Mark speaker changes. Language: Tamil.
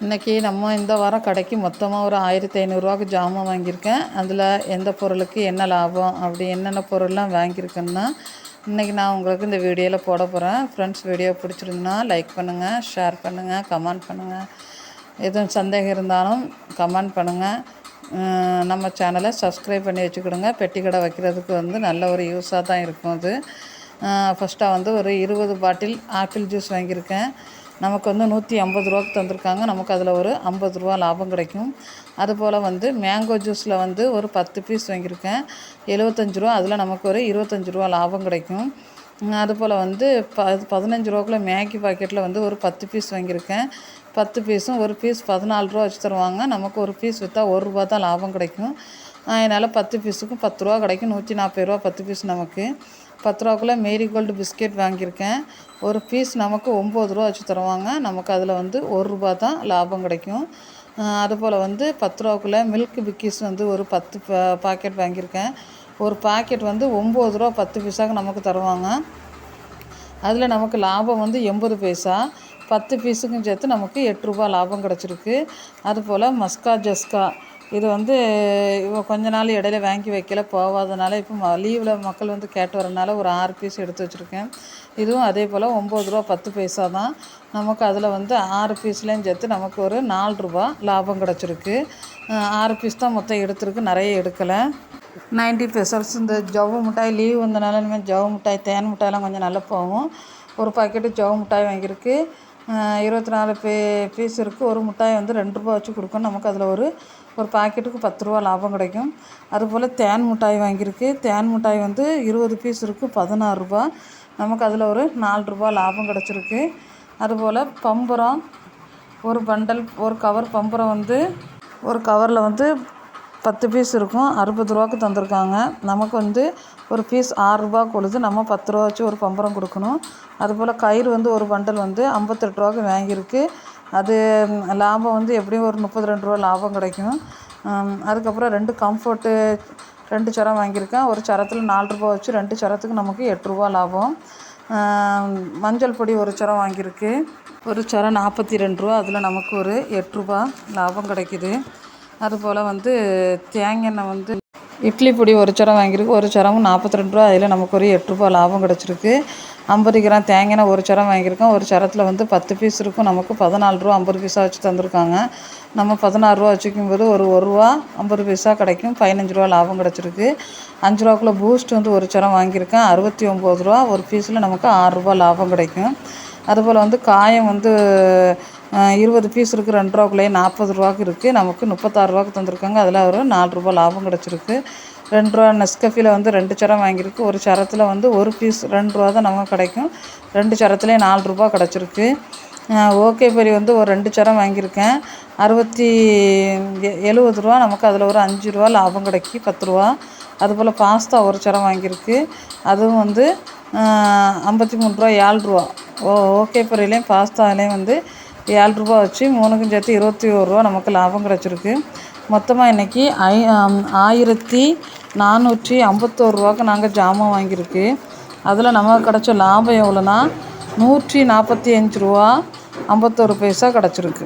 Speaker 1: இன்றைக்கி நம்ம இந்த வாரம் கடைக்கு மொத்தமாக ஒரு 1500 ஜாமான் வாங்கியிருக்கேன். அதில் எந்த பொருளுக்கு என்ன லாபம் அப்படி என்னென்ன பொருள்லாம் வாங்கியிருக்கேன்னா இன்றைக்கி நான் உங்களுக்கு இந்த வீடியோவில் போட போகிறேன். ஃப்ரெண்ட்ஸ், வீடியோ பிடிச்சிருந்துன்னா லைக் பண்ணுங்கள், ஷேர் பண்ணுங்கள், கமெண்ட் பண்ணுங்கள். எதுவும் சந்தேகம் இருந்தாலும் கமெண்ட் பண்ணுங்கள். நம்ம சேனலை சப்ஸ்கிரைப் பண்ணி வச்சுக்கிடுங்க. பெட்டி கடை வைக்கிறதுக்கு நல்ல ஒரு யூஸாக தான் இருக்கும். அது ஃபஸ்ட்டாக ஒரு 20 பாட்டில் ஆப்பிள் ஜூஸ் வாங்கியிருக்கேன். நமக்கு 150 தந்திருக்காங்க. நமக்கு அதில் ஒரு 50 லாபம் கிடைக்கும். அதுபோல் மேங்கோ ஜூஸில் ஒரு 10 பீஸ் வாங்கியிருக்கேன். 75 அதில் நமக்கு ஒரு 25 லாபம் கிடைக்கும். அதுபோல் 15 மேகி பாக்கெட்டில் ஒரு 10 பீஸ் வாங்கியிருக்கேன். 10 பீஸும் ஒரு பீஸ் 14 வச்சு தருவாங்க. நமக்கு ஒரு பீஸ் விற்றா ₹1 தான் லாபம் கிடைக்கும். அதனால் 10 பீஸுக்கும் ₹10 கிடைக்கும். ₹140 10 பீஸ். நமக்கு ₹10 மேரிகோல்டு பிஸ்கெட் வாங்கியிருக்கேன். ஒரு பீஸ் நமக்கு ₹9 வச்சு தருவாங்க. நமக்கு அதில் ₹1 தான் லாபம் கிடைக்கும். அதுபோல் ₹10 மில்க் பிக்கீஸ் ஒரு 10 பாக்கெட் வாங்கியிருக்கேன். ஒரு பாக்கெட் ₹9 10 பீஸாக நமக்கு தருவாங்க. அதில் நமக்கு லாபம் 80 பைசா. 10 பீஸுக்கும் சேர்த்து நமக்கு ₹8 லாபம் கிடச்சிருக்கு. அதுபோல் மஸ்கா ஜஸ்கா இது கொஞ்ச நாள் இடையில வாங்கி வைக்கல போகாதனால இப்போ லீவில் மக்கள் கேட்டு வரனால ஒரு 6 பீஸ் எடுத்து வச்சுருக்கேன். இதுவும் அதே போல் ₹9 10 பைசா தான். நமக்கு அதில் 6 பீஸ்லேயும் சேர்த்து நமக்கு ஒரு ₹4 லாபம் கிடச்சிருக்கு. 6 பீஸ் தான் மொத்தம் எடுத்துருக்கு, நிறைய எடுக்கலை. 90 பெசல்ஸ் இந்த ஜவ்வு மிட்டாய் லீவ் வந்தனால இனிமேல் ஜவ்வு மிட்டாய் தேன் மிட்டாயெல்லாம் கொஞ்சம் நல்லா போகும். ஒரு பாக்கெட்டு ஜவ்வு மிட்டாய் வாங்கியிருக்கு. 24 பீஸ் இருக்குது. ஒரு மிட்டாய் ₹2 வச்சு கொடுக்கணும். நமக்கு அதில் ஒரு பாக்கெட்டுக்கு ₹10 லாபம் கிடைக்கும். அதுபோல் தேன் மிட்டாய் வாங்கியிருக்கு. தேன் மிட்டாய் 20 பீஸ் இருக்குது, ₹16. நமக்கு அதில் ஒரு ₹4 லாபம் கிடச்சிருக்கு. அதுபோல் பம்பரம் ஒரு பண்டல், ஒரு கவர் பம்பரம் ஒரு கவரில் 10 பீஸ் இருக்கும், ₹60 தந்திருக்காங்க. நமக்கு ஒரு பீஸ் ₹6 கொழுது நம்ம ₹10 வச்சு ஒரு பம்பரம் கொடுக்கணும். அதுபோல் கயிறு ஒரு பண்டல் ₹58 வாங்கியிருக்கு. அது லாபம் எப்படியும் ஒரு ₹32 லாபம் கிடைக்கும். அதுக்கப்புறம் 2 கம்ஃபர்ட்டு 2 சரம் வாங்கியிருக்கேன். ஒரு சரத்தில் ₹4 வச்சு 2 சரத்துக்கு நமக்கு ₹8 லாபம். மஞ்சள் பொடி ஒரு சரம் வாங்கியிருக்கு. ஒரு சரம் ₹42. அதில் நமக்கு ஒரு ₹8 லாபம் கிடைக்கிது. அதுபோல் தேங்காய் இட்லி பொடி ஒரு சரம் வாங்கியிருக்கு. ஒரு சரமும் ₹42. அதில் நமக்கு ஒரு ₹8 லாபம் கிடச்சிருக்கு. 50 கிராம் தேங்காய் ஒரு சரம் வாங்கியிருக்கோம். ஒரு சரத்தில் 10 பீஸ் இருக்கும். நமக்கு ₹14 50 பீஸாக வச்சு தந்திருக்காங்க. நம்ம ₹16 வச்சுக்கும்போது ஒரு ₹1 50 பீஸாக கிடைக்கும். ₹15 லாபம் கிடச்சிருக்கு. ₹5 பூஸ்ட் ஒரு சரம் வாங்கியிருக்கேன். ₹69. ஒரு பீஸில் நமக்கு ₹6 லாபம் கிடைக்கும். அதுபோல் காயம் 20 பீஸ் இருக்குது. ₹2 ₹40 இருக்குது. நமக்கு ₹36 தந்திருக்காங்க. அதில் ஒரு ₹4 லாபம் கிடச்சிருக்கு. ₹2 நெஸ்கஃபியில் 2 சரம் வாங்கியிருக்கு. ஒரு சரத்தில் ஒரு பீஸ் ₹2 தான் நமக்கு கிடைக்கும். 2 சரத்துலேயும் ₹4 கிடச்சிருக்கு. ஓகே பரி ஒரு 2 சரம் வாங்கியிருக்கேன். ₹70. நமக்கு அதில் ஒரு ₹5 லாபம் கிடைக்கும், ₹10. அதுபோல் பாஸ்தா ஒரு சரம் வாங்கியிருக்கு. அதுவும் ₹53 ₹7. ஓகே பரிலையும் பாஸ்தாலையும் ₹7 வச்சு 3க்கும் சேர்த்து ₹21 நமக்கு லாபம் கிடச்சிருக்கு. மொத்தமாக இன்றைக்கி 1451 நாங்கள் ஜாமான் வாங்கியிருக்கு. அதில் நமக்கு கிடச்ச லாபம் எவ்வளோன்னா ₹145 51 பைசா கிடச்சிருக்கு.